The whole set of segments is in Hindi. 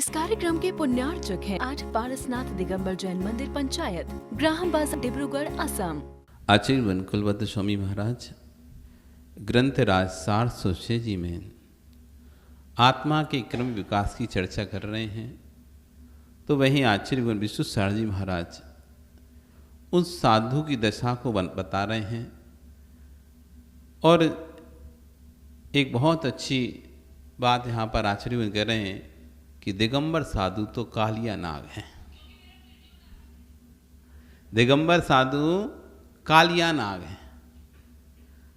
इस कार्यक्रम के पुण्यार्चक हैं 8 पारसनाथ दिगंबर जैन मंदिर पंचायत, ग्राम बाजार, डिब्रूगढ़, असम। आचार्य वन कुलवंत स्वामी महाराज ग्रंथ राज सार सोचे जी में आत्मा के क्रम विकास की चर्चा कर रहे हैं। तो वहीं आचार्य वन विश्व सार जी महाराज उस साधु की दशा को बता रहे हैं और एक बहुत अच्छी बात यहाँ पर आचार्य वन कह रहे हैं कि दिगंबर साधु तो कालिया नाग हैं। दिगंबर साधु कालिया नाग हैं।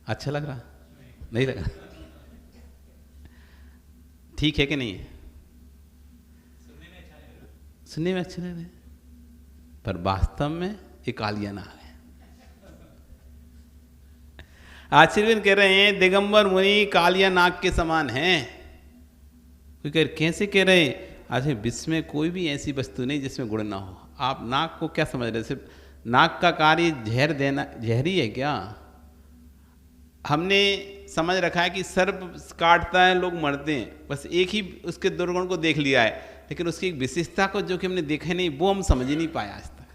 अच्छा लग रहा? नहीं लगा? ठीक है कि नहीं है? सुनने में अच्छा लग रहा है, पर वास्तव में ये कालिया नाग है। आचार्य कह रहे हैं दिगंबर मुनि कालिया नाग के समान हैं। कोई कह कैसे कह रहे हैं? अच्छा, विश्व में कोई भी ऐसी वस्तु नहीं जिसमें गुण ना हो। आप नाग को क्या समझ रहे? सिर्फ नाग का कार्य जहर देना, जहरी है क्या? हमने समझ रखा है कि सर्प काटता है, लोग मरते हैं, बस एक ही उसके दुर्गुण को देख लिया है, लेकिन उसकी एक विशेषता को जो कि हमने देखा नहीं, वो हम समझ ही नहीं पाया आज तक।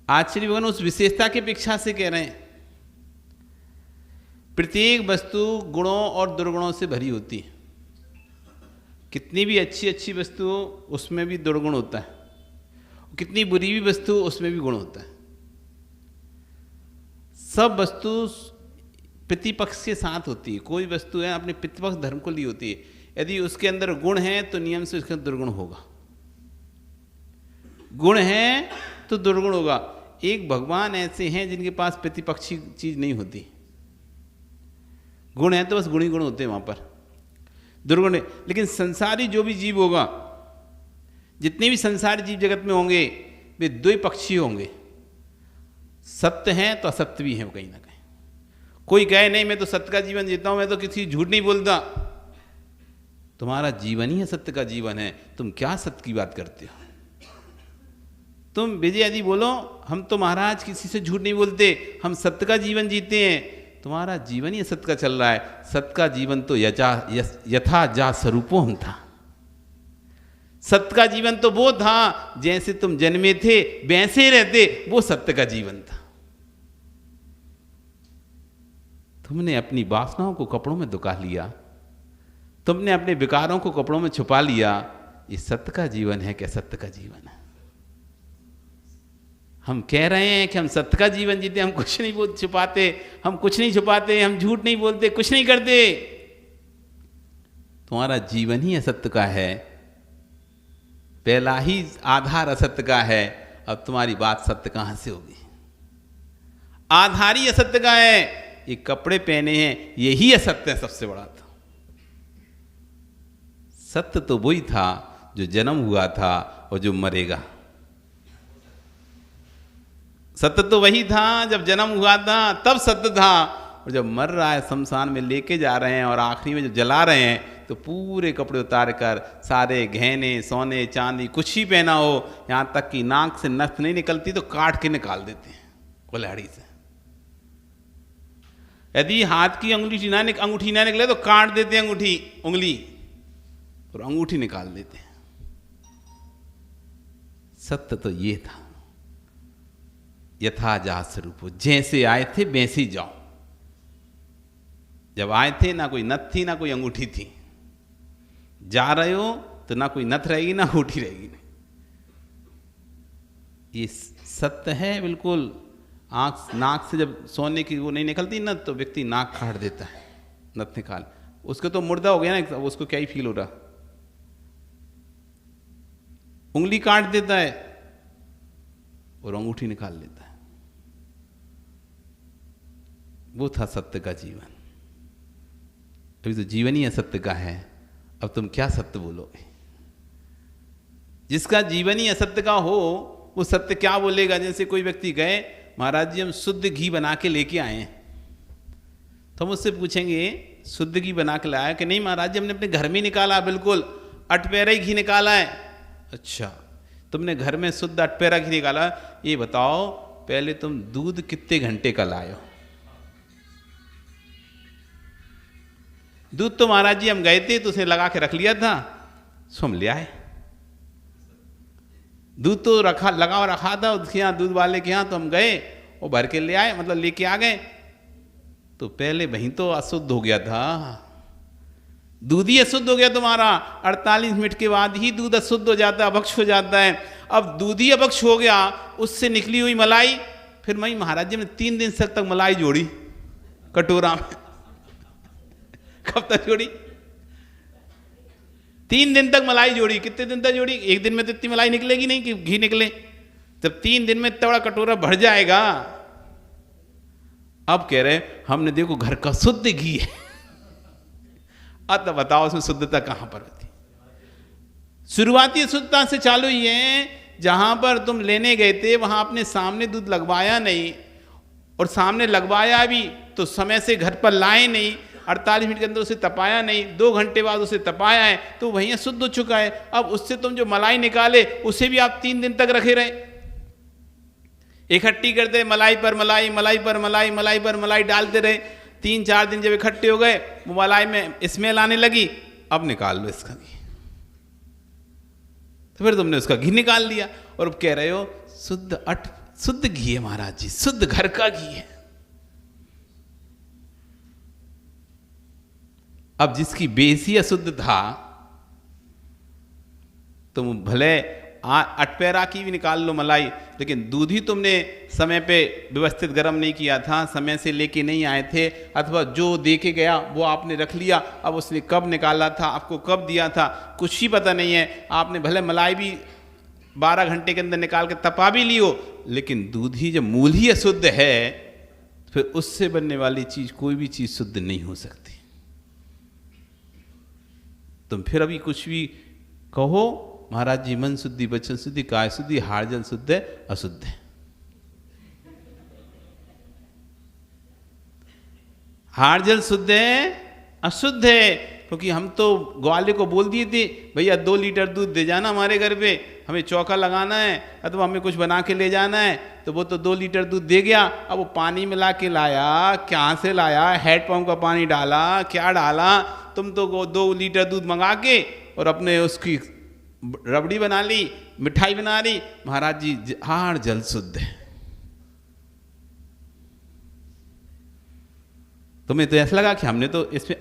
आचार्य भगवान उस विशेषता की अपेक्षा से कह रहे हैं प्रत्येक वस्तु गुणों और दुर्गुणों से भरी होती है। कितनी भी अच्छी अच्छी वस्तु हो उसमें भी दुर्गुण होता है, कितनी बुरी भी वस्तु हो उसमें भी गुण होता है। सब वस्तु प्रतिपक्ष के साथ होती है। कोई वस्तु है अपने प्रतिपक्ष धर्म को ली होती है। यदि उसके अंदर गुण है तो नियम से उसके अंदर दुर्गुण होगा, गुण है तो दुर्गुण होगा। एक भगवान ऐसे हैं जिनके पास प्रतिपक्षी चीज नहीं होती। गुण है तो बस गुण ही गुण होते हैं वहां पर, दुर्गुण है। लेकिन संसारी जो भी जीव होगा, जितने भी संसारी जीव जगत में होंगे, वे द्विपक्षीय होंगे। सत्य हैं तो असत्य भी हैं कहीं ना कहीं। कोई कहे नहीं मैं तो सत्य का जीवन जीता हूं, मैं तो किसी झूठ नहीं बोलता। तुम्हारा जीवन ही सत्य का जीवन है, तुम क्या सत्य की बात करते हो? तुम विजय यदि बोलो हम तो महाराज किसी से झूठ नहीं बोलते, हम सत्य का जीवन जीते हैं, तुम्हारा जीवन ही सत्य का चल रहा है। सत्य का जीवन तो यथा जा स्वरूपोहम था। सत्य का जीवन तो वो था जैसे तुम जन्मे थे वैसे रहते, वो सत्य का जीवन था। तुमने अपनी वासनाओं को कपड़ों में दुका लिया, तुमने अपने विकारों को कपड़ों में छुपा लिया। ये सत्य का जीवन है क्या? सत्य का जीवन है। हम कह रहे हैं कि हम सत्य का जीवन जीते, हम कुछ नहीं छुपाते, हम कुछ नहीं छुपाते, हम झूठ नहीं बोलते, कुछ नहीं करते। तुम्हारा जीवन ही असत्य का है, पहला ही आधार असत्य का है। अब तुम्हारी बात सत्य कहां से होगी? आधार ही असत्य का है। ये कपड़े पहने हैं, यही असत्य है सबसे बड़ा। था सत्य तो वही था जो जन्म हुआ था और जो मरेगा। सत्य तो वही था जब जन्म हुआ था तब सत्य था, और जब मर रहा है शमशान में लेके जा रहे हैं और आखिरी में जब जला रहे हैं तो पूरे कपड़े उतार कर सारे गहने सोने चांदी कुछ ही पहना हो, यहाँ तक कि नाक से नस नहीं निकलती तो काट के निकाल देते हैं कुल्हाड़ी से। यदि हाथ की अंगूठी ना निकले तो काट देते हैं उंगली और अंगूठी निकाल देते हैं। सत्य तो ये था, यथा जा स्वरूप, जैसे आए थे वैसे ही जाओ। जब आए थे ना कोई नथ थी ना कोई अंगूठी थी, जा रहे हो तो ना कोई नथ रहेगी ना अंगूठी रहेगी। ये सत्य है बिल्कुल। आंख नाक से जब सोने की वो नहीं निकलती नथ तो व्यक्ति नाक काट देता है, नथ निकाल, उसको तो मुर्दा हो गया ना, उसको क्या ही फील हो रहा। उंगली काट देता है और अंगूठी निकाल लेता है। वो था सत्य का जीवन। अभी तो जीवन ही असत्य का है, अब तुम क्या सत्य बोलोगे? जिसका जीवन ही असत्य का हो वो सत्य क्या बोलेगा? जैसे कोई व्यक्ति गए, महाराज जी हम शुद्ध घी बना के लेके आए हैं, तो हम उससे पूछेंगे शुद्ध घी बना के लाया कि नहीं महाराज जी हमने अपने घर में निकाला, बिल्कुल अटपेरा ही घी निकाला है। अच्छा, तुमने घर में शुद्ध अटपेरा घी निकाला, ये बताओ पहले तुम दूध कितने घंटे का लाए हो? दूध तो महाराज जी हम गए थे तो उसे लगा के रख लिया था, सो हम ले आए। दूध तो रखा था उसके यहाँ, दूध वाले के यहाँ, तो हम गए और भर के ले आए, मतलब लेके आ गए। तो पहले वहीं तो अशुद्ध हो गया था, दूध ही अशुद्ध हो गया तुम्हारा। 48 मिनट के बाद ही दूध अशुद्ध हो जाता है, अभक्ष हो जाता है। अब दूध ही अभक्ष हो गया, उससे निकली हुई मलाई, फिर वही महाराज जी ने 3 दिन तक मलाई जोड़ी कटोरा में। कब तक जोड़ी? 3 दिन तक मलाई जोड़ी। कितने दिन तक जोड़ी? एक दिन में तो इतनी मलाई निकलेगी नहीं कि घी निकले। जब 3 दिन में इतना बड़ा कटोरा भर जाएगा। अब कह रहे हमने देखो घर का शुद्ध घी है। अब तो बताओ उसमें शुद्धता कहां पर होती? शुरुआती शुद्धता से चालू ही है। जहां पर तुम लेने गए थे वहां अपने सामने दूध लगवाया नहीं, और सामने लगवाया भी तो समय से घर पर लाए नहीं, 48 मिनट के अंदर उसे तपाया नहीं, 2 घंटे बाद उसे तपाया है, तो वहीं शुद्ध हो चुका है। अब उससे तुम जो मलाई निकाले उसे भी आप 3 दिन तक रखे रहे, इकट्ठी करते, मलाई पर मलाई, मलाई पर मलाई, मलाई पर मलाई डालते रहे। 3-4 दिन जब इकट्ठे हो गए, वो मलाई में स्मेल आने लगी, अब निकाल लो इसका घी। तो फिर तुमने उसका घी निकाल लिया और अब कह रहे हो शुद्ध घी है महाराज जी, शुद्ध घर का घी है। अब जिसकी बेस ही अशुद्ध था, तुम भले 8 पैरा की भी निकाल लो मलाई, लेकिन दूध ही तुमने समय पे व्यवस्थित गर्म नहीं किया था, समय से लेके नहीं आए थे, अथवा जो दे के गया वो आपने रख लिया। अब उसने कब निकाला था, आपको कब दिया था, कुछ ही पता नहीं है। आपने भले मलाई भी 12 घंटे के अंदर निकाल के तपा भी लियो, लेकिन दूध ही जब मूल ही अशुद्ध है, फिर उससे बनने वाली चीज कोई भी चीज शुद्ध नहीं हो सकती। तुम फिर अभी कुछ भी कहो महाराज जी, मन शुद्धि, वचन शुद्धि, काय शुद्धि, हाड़ जल शुद्ध है, अशुद्ध है। हाड़ जल शुद्ध है, अशुद्ध है, क्योंकि हम तो ग्वाले को बोल दिए थे भैया 2 लीटर दूध दे जाना हमारे घर पे, हमें चौका लगाना है अथवा हमें कुछ बना के ले जाना है। तो वो तो 2 लीटर दूध दे गया। अब वो पानी मिला के लाया, कहाँ से लाया, हैंडपंप का पानी डाला, क्या डाला? तुम तो 2 लीटर दूध मंगा के और अपने उसकी रबड़ी बना ली, मिठाई बना ली। महाराज जी हाड़ जल शुद्ध है। तुम्हें तो ऐसा लगा कि हमने तो इसमें,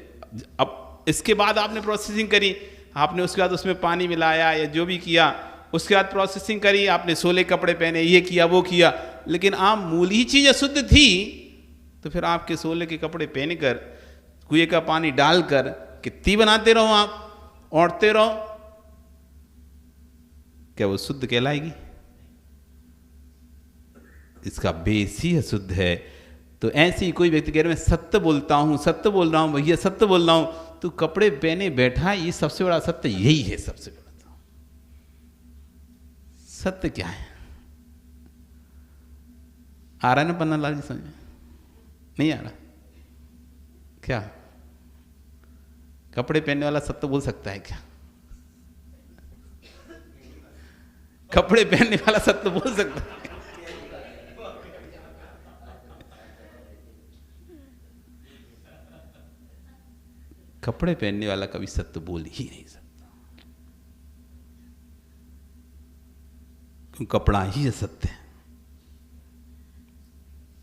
अब इसके बाद आपने प्रोसेसिंग करी, आपने उसके बाद उसमें पानी मिलाया या जो भी किया, उसके बाद प्रोसेसिंग करी, आपने 16 कपड़े पहने, ये किया वो किया, लेकिन आप मूल ही चीज अशुद्ध थी। तो फिर आपके 16 के कपड़े पहनकर, कुएं का पानी डालकर कितनी बनाते रहो आप, औंटते रहो, क्या वो शुद्ध कहलाएगी? इसका बेस ही अशुद्ध है। तो ऐसे ही कोई व्यक्ति कह रहे मैं सत्य बोलता हूं, सत्य बोल रहा हूं भैया, सत्य बोल रहा हूं, तो कपड़े पहने बैठा, ये सबसे बड़ा सत्य यही है। सबसे बड़ा तो सत्य क्या है? आ रहा है ना पन्ना लाल जी समझ में? नहीं आ रहा? क्या कपड़े पहनने वाला सत्य बोल सकता है क्या? कपड़े पहनने वाला सत्य बोल सकता है? कपड़े पहनने वाला कभी सत्य बोल ही नहीं सकता, क्योंकि कपड़ा ही असत्य है।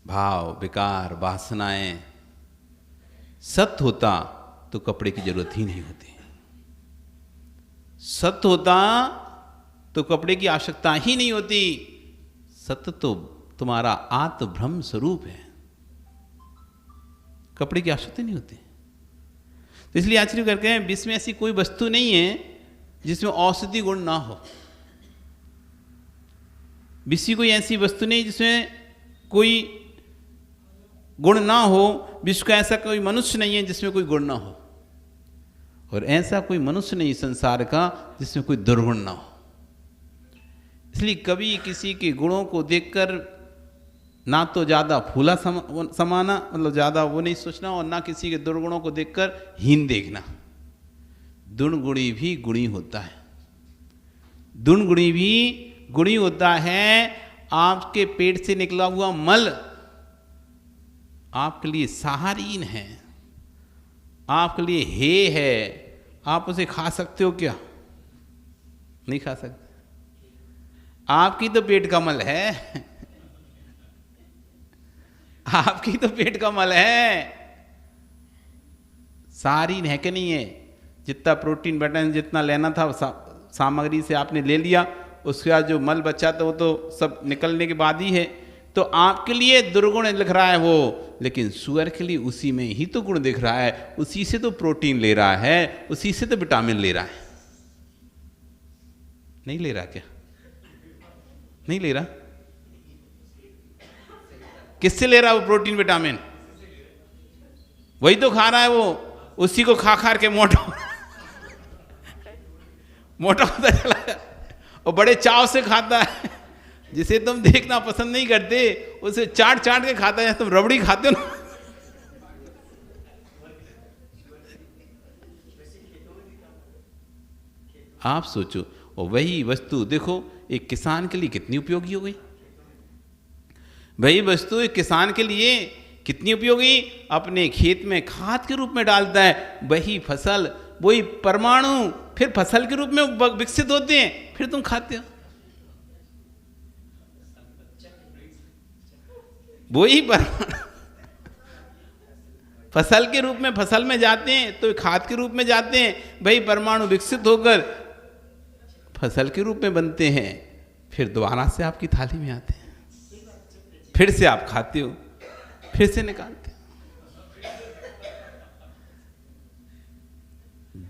भाव, विकार, वासनाएं, सत्य होता तो कपड़े की जरूरत ही नहीं होती। सत्य होता तो कपड़े की आवश्यकता ही नहीं होती। सत्य तो तुम्हारा आत्म ब्रह्म स्वरूप है, कपड़े की आवश्यकता नहीं होती। तो इसलिए आचार्य करते हैं विश्व में ऐसी कोई वस्तु नहीं है जिसमें औषधि गुण ना हो। विश्व कोई ऐसी वस्तु नहीं जिसमें कोई गुण ना हो। विश्व का ऐसा कोई मनुष्य नहीं है जिसमें कोई गुण ना हो, और ऐसा कोई मनुष्य नहीं संसार का जिसमें कोई दुर्गुण ना हो। इसलिए कभी किसी के गुणों को देखकर ना तो ज़्यादा फूला समाना, मतलब ज़्यादा वो नहीं सोचना, और ना किसी के दुर्गुणों को देखकर हीन देखना। दुर्गुणी भी गुणी होता है, दुर्गुणी भी गुणी होता है। आपके पेट से निकला हुआ मल आपके लिए साहारीन है, आपके लिए हे है, आप उसे खा सकते हो क्या? नहीं खा सकते। आपकी तो पेट कमल है, आपकी तो पेट कमल है, सारी है कि नहीं है? जितना प्रोटीन विटामिन जितना लेना था सामग्री से आपने ले लिया, उसके बाद जो मल बचा था वो तो सब निकलने के बाद ही है। तो आपके लिए दुर्गुण लिख रहा है वो, लेकिन सुअर के लिए उसी में ही तो गुण दिख रहा है, उसी से तो प्रोटीन ले रहा है, उसी से तो विटामिन ले रहा है। नहीं ले रहा क्या? नहीं ले रहा? किससे ले रहा है वो प्रोटीन विटामिन? वही तो खा रहा है वो, उसी को खा खा के मोटा मोटा होता चला है, और बड़े चाव से खाता है। जिसे तुम देखना पसंद नहीं करते उसे चाट चाट के खाता है, तुम रबड़ी खाते हो ना। आप सोचो, और वही वस्तु देखो एक किसान के लिए कितनी उपयोगी हो गई। वही वस्तु एक किसान के लिए कितनी उपयोगी, अपने खेत में खाद के रूप में डालता है, वही फसल, वही परमाणु फिर फसल के रूप में विकसित होते हैं, फिर तुम खाते हो। वही परमाणु फसल के रूप में फसल में जाते हैं, तो खाद के रूप में जाते हैं, वही परमाणु विकसित होकर फसल के रूप में बनते हैं, फिर दोबारा से आपकी थाली में आते हैं, फिर से आप खाते हो, फिर से निकालते हो।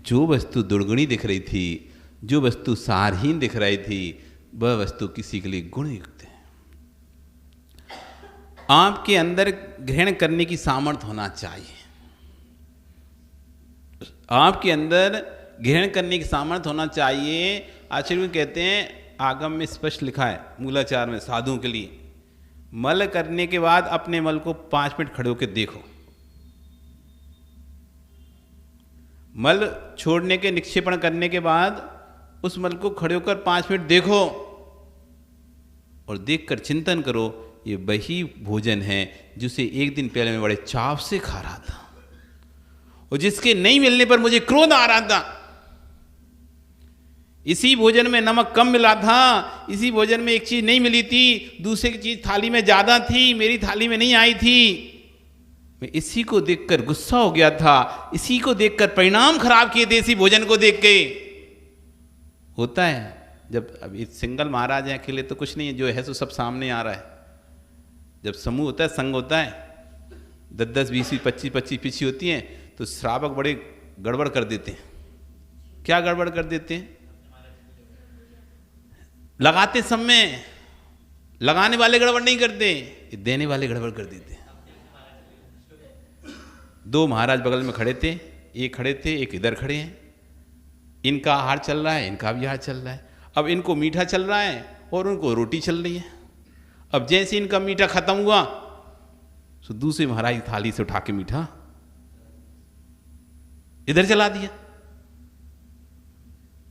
जो वस्तु दुर्गुणी दिख रही थी, जो वस्तु सारहीन दिख रही थी, वह वस्तु किसी के लिए गुणयुक्त है। आपके अंदर ग्रहण करने की सामर्थ्य होना चाहिए, आपके अंदर ग्रहण करने की सामर्थ्य होना चाहिए। आचार्य कहते हैं, आगम में स्पष्ट लिखा है, मूलाचार में, साधुओं के लिए, मल करने के बाद अपने मल को 5 मिनट खड़े होकर देखो। मल छोड़ने के निक्षेपण करने के बाद उस मल को खड़े होकर 5 मिनट देखो और देखकर चिंतन करो, ये वही भोजन है जिसे एक दिन पहले मैं बड़े चाव से खा रहा था, और जिसके नहीं मिलने पर मुझे क्रोध आ रहा था। इसी भोजन में नमक कम मिला था, इसी भोजन में एक चीज नहीं मिली थी, दूसरी चीज थाली में ज्यादा थी, मेरी थाली में नहीं आई थी। मैं इसी को देखकर गुस्सा हो गया था, इसी को देखकर परिणाम खराब किए थे, इसी भोजन को देख के। होता है जब अभी सिंगल महाराज हैं, अकेले तो कुछ नहीं है, जो है सो सब सामने आ रहा है। जब समूह होता है, संग होता है, 10-10, 20, 25 पीछी होती हैं, तो श्रावक बड़े गड़बड़ कर देते हैं। क्या गड़बड़ कर देते हैं? लगाते समय लगाने वाले गड़बड़ नहीं करते, देने वाले गड़बड़ कर देते हैं। 2 महाराज बगल में खड़े थे, एक खड़े थे, एक इधर खड़े हैं। इनका आहार चल रहा है, इनका भी आहार चल रहा है। अब इनको मीठा चल रहा है और उनको रोटी चल रही है। अब जैसे इनका मीठा खत्म हुआ तो दूसरे महाराज की थाली से उठा के मीठा इधर चला दिया,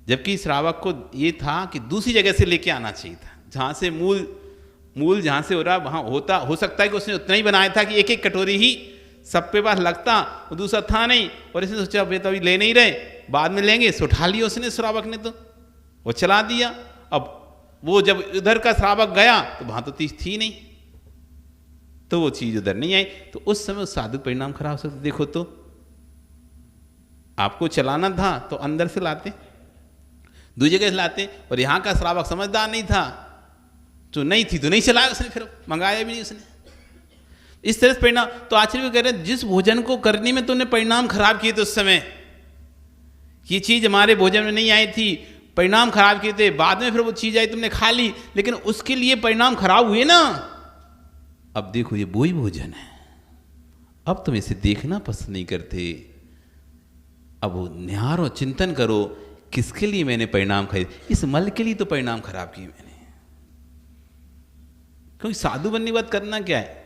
जबकि श्रावक को ये था कि दूसरी जगह से लेके आना चाहिए था, जहां से मूल जहां से हो रहा वहां हो सकता है कि उसने उतना ही बनाया था कि एक एक कटोरी ही सब पे पास लगता, और दूसरा था नहीं, और इसने सोचा वे तो अभी ले नहीं रहे, बाद में लेंगे, सो उठा लिया उसने श्रावक ने, तो वो चला दिया। अब वो जब उधर का श्रावक गया तो वहां तो चीज थी नहीं, तो वो चीज उधर नहीं आई, तो उस समय उस साधु परिणाम खराब हो सकते। देखो तो आपको चलाना था तो अंदर से लाते, दूसरी जगह से लाते, और यहां का श्रावक समझदार नहीं था, तो नहीं थी तो नहीं चलाया उसने, फिर मंगाया भी नहीं उसने। इस तरह से परिणाम, तो आचार्य भी कह रहे हैं, जिस भोजन को करने में तुमने परिणाम खराब किए थे उस समय, ये चीज हमारे भोजन में नहीं आई थी, परिणाम खराब किए थे, बाद में फिर वो चीज आई तुमने खा ली, लेकिन उसके लिए परिणाम खराब हुए ना। अब देखो ये वही भोजन है, अब तुम इसे देखना पसंद नहीं करते। अब वो निहारो, चिंतन करो, किसके लिए मैंने परिणाम खाए? इस मल के लिए तो परिणाम खराब किए मैंने। क्योंकि साधु बनने के बाद करना क्या है?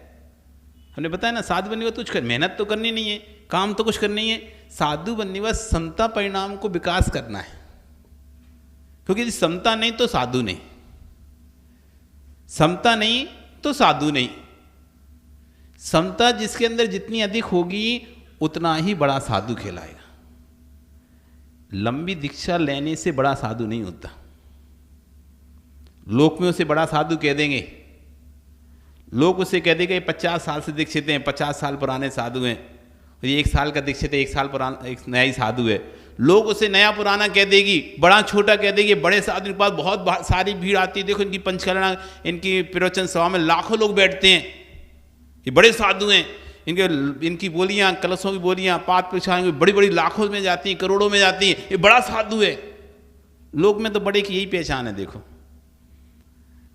हमने बताया ना, साधु बनने के बाद कुछ मेहनत तो करनी नहीं है, काम तो कुछ करनी नहीं है। साधु बनने के बाद समता परिणाम को विकास करना है, क्योंकि यदि समता नहीं तो साधु नहीं, समता नहीं तो साधु नहीं। समता जिसके अंदर जितनी अधिक होगी उतना ही बड़ा साधु कहलाएगा। लंबी दीक्षा लेने से बड़ा साधु नहीं होता। लोक में उसे बड़ा साधु कह देंगे, लोग उसे कह देंगे 50 साल से दीक्षित हैं, 50 साल पुराने साधु हैं, और ये 1 साल का दीक्षित है, 1 साल पुराना, एक नया ही साधु है। लोग उसे नया पुराना कह देगी, बड़ा छोटा कह देगी। बड़े साधु के पास बहुत सारी भीड़ आती है, देखो इनकी पंचकर्णा, इनकी प्रवचन सभा में लाखों लोग बैठते हैं, ये बड़े साधु हैं। इनकी बोलियां, कलशों की बोलियां, पात पिछाएंगे, बड़ी बड़ी लाखों में जाती हैं, करोड़ों में जाती हैं, ये बड़ा साधु है। लोक में तो बड़े की यही पहचान है। देखो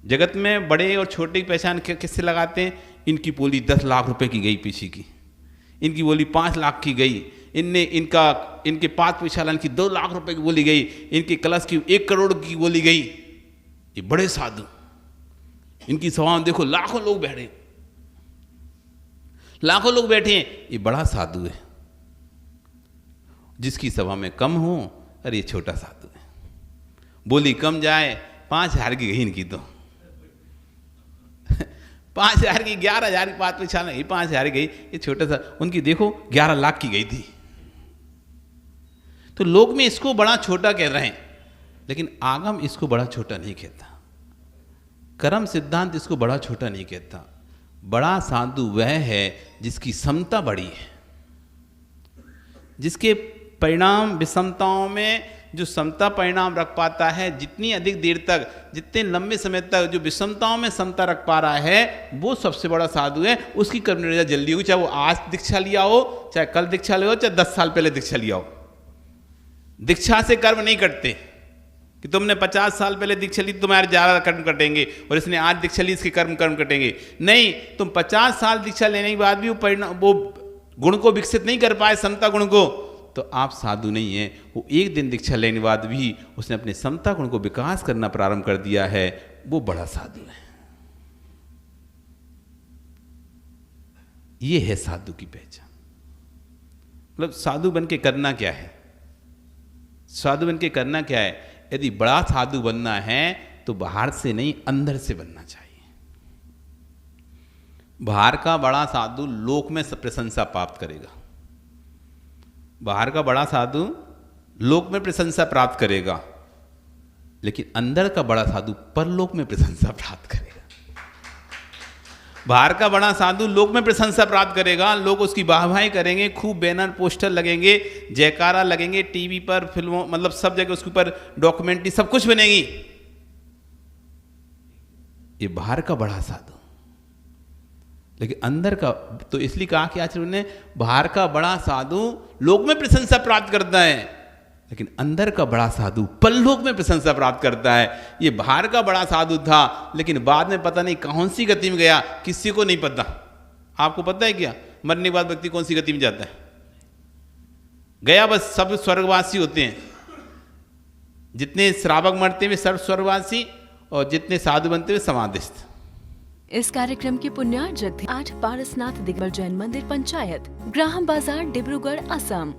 जगत में बड़े और छोटे की पहचान किससे लगाते हैं? इनकी बोली 10 लाख रुपए की गई पीछे की, इनकी बोली 5 लाख की गई, इनके पात पिछालन की 2 लाख रुपए की बोली गई, इनके कलश की 1 करोड़ की बोली गई। ये बड़े साधु, इनकी सभा में देखो लाखों लोग बैठे, लाखों लोग बैठे हैं, ये बड़ा साधु है। जिसकी सभा में कम हो, अरे ये छोटा साधु है। बोली कम जाए, 5,000 की गई इनकी, तो 5,000 की, 11,000 की बात पिछाना, ये 5,000 गई, ये छोटा सा, उनकी देखो 11 लाख की गई थी। तो लोग में इसको बड़ा छोटा कह रहे हैं, लेकिन आगम इसको बड़ा छोटा नहीं कहता, कर्म सिद्धांत इसको बड़ा छोटा नहीं कहता। बड़ा साधु वह है जिसकी समता बड़ी है, जिसके परिणाम विषमताओं में जो समता परिणाम रख पाता है, जितनी अधिक देर तक, जितने लंबे समय तक जो विषमताओं में समता रख पा रहा है, वो सबसे बड़ा साधु है। उसकी कर्म निरजा जल्दी होगी, चाहे वो आज दीक्षा लिया हो, चाहे कल दीक्षा लिया हो, चाहे 10 साल पहले दीक्षा लिया हो। दीक्षा से कर्म नहीं कटते कि तुमने 50 साल पहले दीक्षा ली, तुम्हारे ज़्यादा कर्म कटेंगे, और इसने आज दीक्षा ली, इसके कर्म कटेंगे। नहीं, तुम 50 साल दीक्षा लेने के बाद भी वो गुण को विकसित नहीं कर पाए, समता गुण को, तो आप साधु नहीं है। वो एक दिन दीक्षा लेने के बाद भी उसने अपने समता गुण को विकास करना प्रारंभ कर दिया है, वो बड़ा साधु है। ये है साधु की पहचान। मतलब साधु बन के करना क्या है? साधु बन के करना क्या है? यदि बड़ा साधु बनना है तो बाहर से नहीं, अंदर से बनना चाहिए। बाहर का बड़ा साधु लोक में प्रशंसा प्राप्त करेगा, बाहर का बड़ा साधु लोक में प्रशंसा प्राप्त करेगा, लेकिन अंदर का बड़ा साधु परलोक में प्रशंसा प्राप्त करेगा। बाहर का बड़ा साधु लोक में प्रशंसा प्राप्त करेगा, लोग उसकी वाहवाही करेंगे, खूब बैनर पोस्टर लगेंगे, जयकारा लगेंगे, टीवी पर, फिल्मों, मतलब सब जगह उसके ऊपर डॉक्यूमेंट्री सब कुछ बनेगी। ये बाहर का बड़ा साधु। लेकिन अंदर का, तो इसलिए कहा कि आचार्य ने बाहर का बड़ा साधु लोक में प्रशंसा प्राप्त करता है, लेकिन अंदर का बड़ा साधु परलोक में प्रशंसा प्राप्त करता है। ये बाहर का बड़ा साधु था, लेकिन बाद में पता नहीं कौन सी गति में गया, किसी को नहीं पता। आपको पता है क्या मरने के बाद व्यक्ति कौन सी गति में जाता है? गया, बस सब स्वर्गवासी होते हैं। जितने श्रावक मरते हुए सर्व स्वर्गवासी, और जितने साधु बनते हुए समाधिस्थ। इस कार्यक्रम के पुण्यार्जक थे 8 पारसनाथ दिगंबर जैन मंदिर पंचायत, ग्राहम बाजार, डिब्रूगढ़, असम।